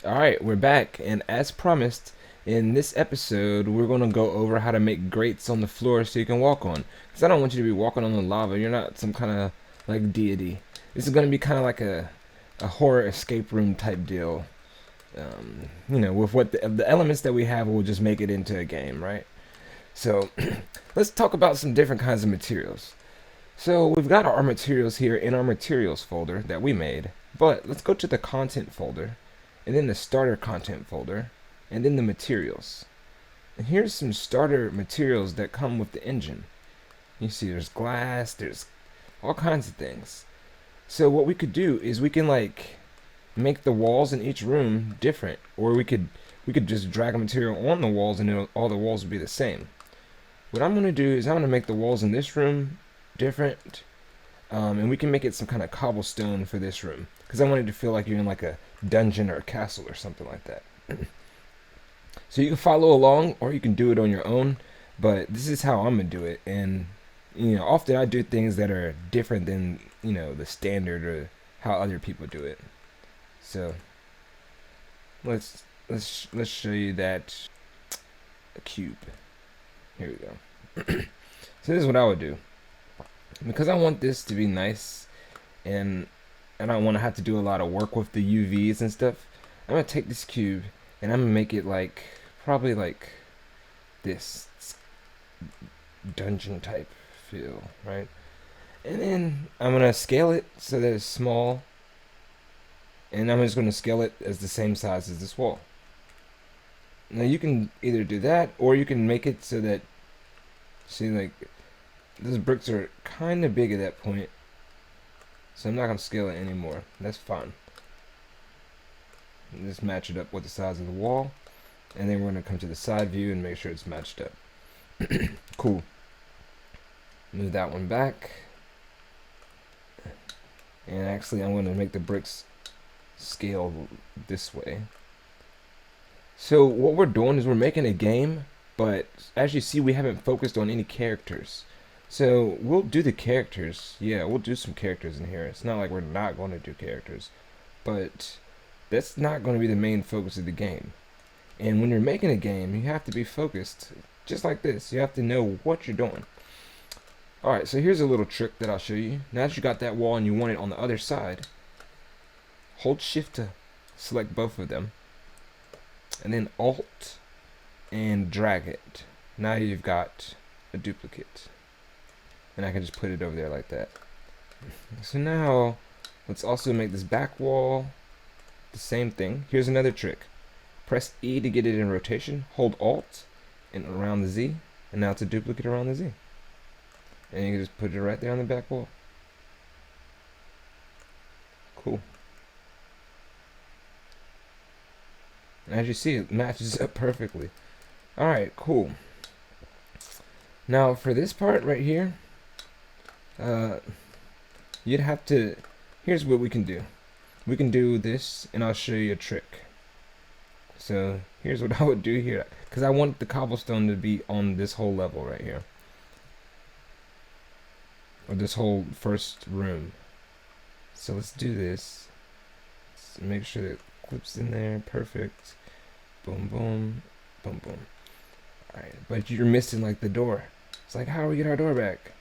Alright, we're back, and as promised, in this episode, we're going to go over how to make grates on the floor so you can walk on. Because I don't want you to be walking on the lava. You're not some kind of, like, deity. This is going to be kind of like a horror escape room type deal. With what the elements that we have, we'll just make it into a game, right? So, let's talk about some different kinds of materials. So, we've got our materials here in our materials folder that we made. But, let's go to the content folder, and then the starter content folder, and then the materials. And here's some starter materials that come with the engine. You see there's glass, there's all kinds of things. So what we could do is we can make the walls in each room different, or we could just drag a material on the walls and all the walls would be the same. What I'm going to do is I'm going to make the walls in this room different, and we can make it some kind of cobblestone for this room because I want it to feel like you're in like a dungeon or a castle or something like that. So you can follow along or you can do it on your own, but this is how I'm gonna do it. And often I do things that are different than the standard or how other people do it. So let's show you that a cube. Here we go. So this is what I would do, because I want this to be nice and I don't want to have to do a lot of work with the UVs and stuff. I'm gonna take this cube and I'm gonna make it probably like this dungeon type feel, right? And then I'm gonna scale it so that it's small, and I'm just gonna scale it as the same size as this wall. Now you can either do that or you can make it so that, see, like those bricks are kind of big at that point, so I'm not gonna scale it anymore. That's fine. Just match it up with the size of the wall, and then we're going to come to the side view and make sure it's matched up. Cool. Move that one back, and actually I'm going to make the bricks scale this way. So what we're doing is we're making a game, but as you see, we haven't focused on any characters. So we'll do the characters. Yeah, we'll do some characters in here. It's not like we're not going to do characters, but that's not going to be the main focus of the game. And when you're making a game, you have to be focused, just like this. You have to know what you're doing. Alright, so here's a little trick that I'll show you. Now that you got that wall and you want it on the other side, hold shift to select both of them, and then alt and drag it. Now you've got a duplicate, and I can just put it over there like that. So now let's also make this back wall the same thing. Here's another trick. Press E to get it in rotation, hold Alt and around the Z, and now it's a duplicate around the Z. And you can just put it right there on the back wall. Cool. And as you see, it matches up perfectly. Alright, cool. Now for this part right here, you'd have to, here's what we can do. We can do this, and I'll show you a trick. So here's what I would do here, because I want the cobblestone to be on this whole level right here, or this whole first room. So let's do this. Let's make sure that it clips in there. Perfect. Boom, boom, boom, boom. Alright, but you're missing like the door. It's like, how do we get our door back?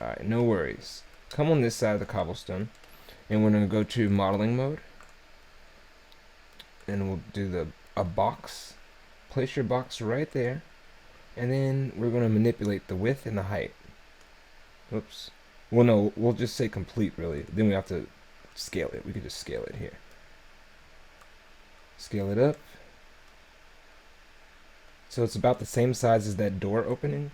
Alright, no worries. Come on this side of the cobblestone, and we're going to go to modeling mode, and we'll do a box. Place your box right there, and then we're going to manipulate the width and the height. Oops. Well, no, we'll just say complete, really. Then we have to scale it. We could just scale it here. Scale it up. So it's about the same size as that door opening.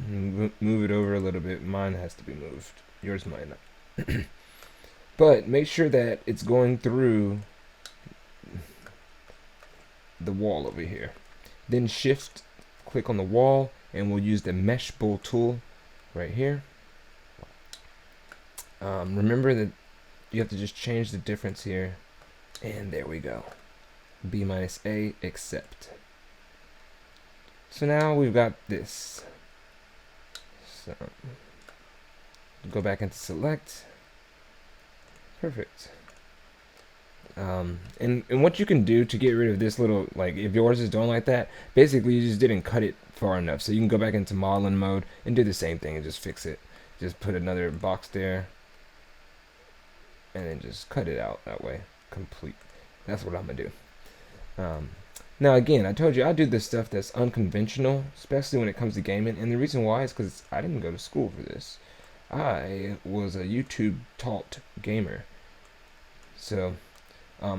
Move it over a little bit. Mine has to be moved. Yours might not. But make sure that it's going through the wall over here. Then shift, click on the wall, and we'll use the mesh bowl tool right here. Remember that you have to just change the difference here, and there we go. B minus A, accept. So now we've got this. So go back into select, Perfect. And what you can do to get rid of this little, like if yours is doing like that, basically you just didn't cut it far enough. So you can go back into modeling mode and do the same thing and just fix it. Just put another box there and then just cut it out that way. Complete. That's what I'm gonna do. Now again, I told you I do this stuff that's unconventional, especially when it comes to gaming, and the reason why is because I didn't go to school for this. I was a YouTube taught gamer. So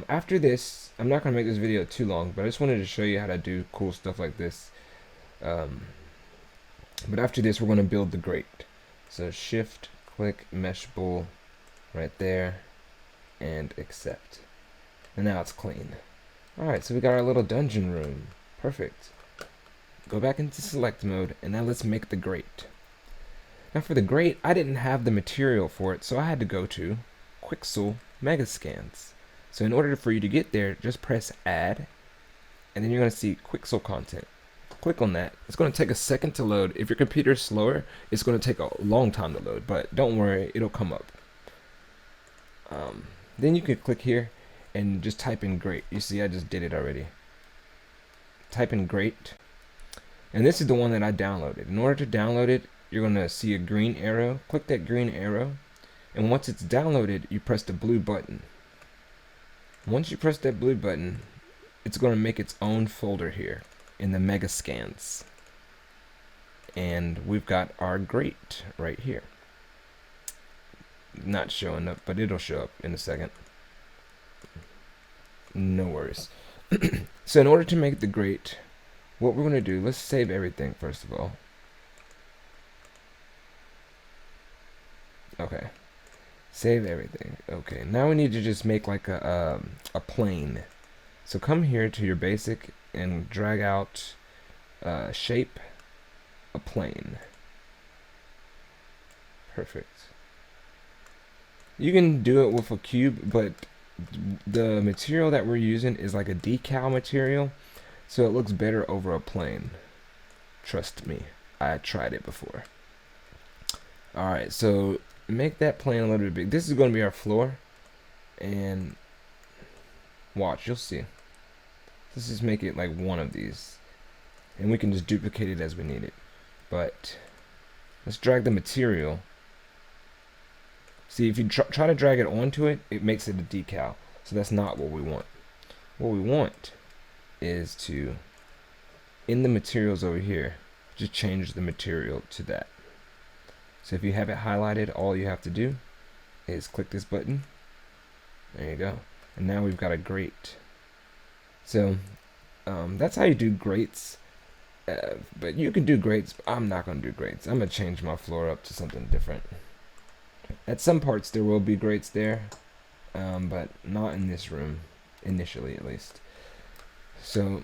after this, I'm not going to make this video too long, but I just wanted to show you how to do cool stuff like this. But after this, we're going to build the grate. So shift, click, mesh bowl right there, and accept. And now it's clean. Alright, so we got our little dungeon room. Perfect. Go back into select mode, and now let's make the grate. Now for the grate, I didn't have the material for it, so I had to go to Quixel Megascans. So in order for you to get there, just press add, and then you're going to see Quixel content. Click on that. It's going to take a second to load. If your computer is slower, it's going to take a long time to load, but don't worry, it'll come up. Then you can click here and just type in grate. You see, I just did it already. Type in grate, and this is the one that I downloaded. In order to download it, you're going to see a green arrow. Click that green arrow, and once it's downloaded, you press the blue button. Once you press that blue button, it's going to make its own folder here in the Megascans. And we've got our grate right here. Not showing up, but it'll show up in a second. No worries. So in order to make the grate, what we're going to do, let's save everything first of all. Okay. Save everything. Okay, now we need to just make like a plane. So come here to your basic and drag out shape a plane. Perfect. You can do it with a cube, but the material that we're using is like a decal material, so it looks better over a plane. Trust me, I tried it before. Alright, so make that plane a little bit big. This is going to be our floor, and watch, you'll see. Let's just make it like one of these, and we can just duplicate it as we need it. But let's drag the material. See, if you try to drag it onto it, it makes it a decal. So that's not what we want. What we want is to, in the materials over here, just change the material to that. So if you have it highlighted, all you have to do is click this button. There you go. And now we've got a grate. So that's how you do grates. But you can do grates. I'm not going to do grates. I'm going to change my floor up to something different. At some parts there will be grates there, but not in this room, initially at least. So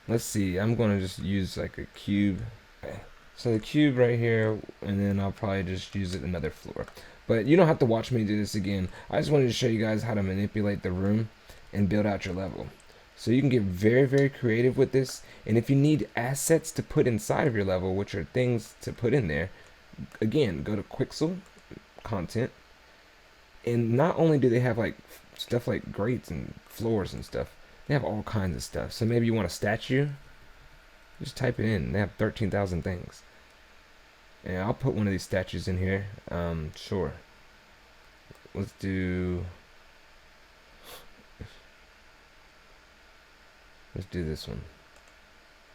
let's see, I'm going to just use like a cube. Okay. So the cube right here, and then I'll probably just use it another floor. But you don't have to watch me do this again. I just wanted to show you guys how to manipulate the room and build out your level. So you can get very, very creative with this. And if you need assets to put inside of your level, which are things to put in there, again, go to Quixel content, and not only do they have like stuff like grates and floors and stuff, they have all kinds of stuff. So maybe you want a statue, just type it in. They have 13,000 things. And I'll put one of these statues in here. Sure. Let's do this one.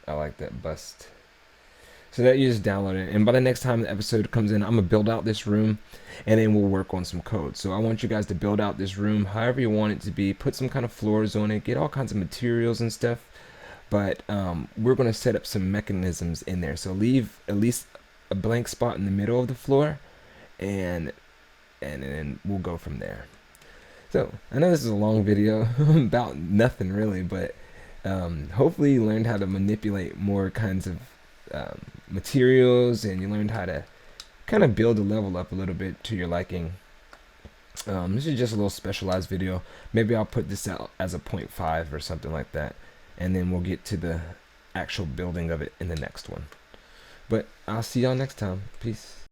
I like that bust. So that you just download it, and by the next time the episode comes in, I'm gonna build out this room, and then we'll work on some code. So I want you guys to build out this room however you want it to be. Put some kind of floors on it, get all kinds of materials and stuff. But we're gonna set up some mechanisms in there. So leave at least a blank spot in the middle of the floor, and then we'll go from there. So I know this is a long video about nothing really, but hopefully you learned how to manipulate more kinds of materials, and you learned how to kind of build the level up a little bit to your liking. This is just a little specialized video. Maybe I'll put this out as a 0.5 or something like that, and then we'll get to the actual building of it in the next one. But I'll see y'all next time. Peace.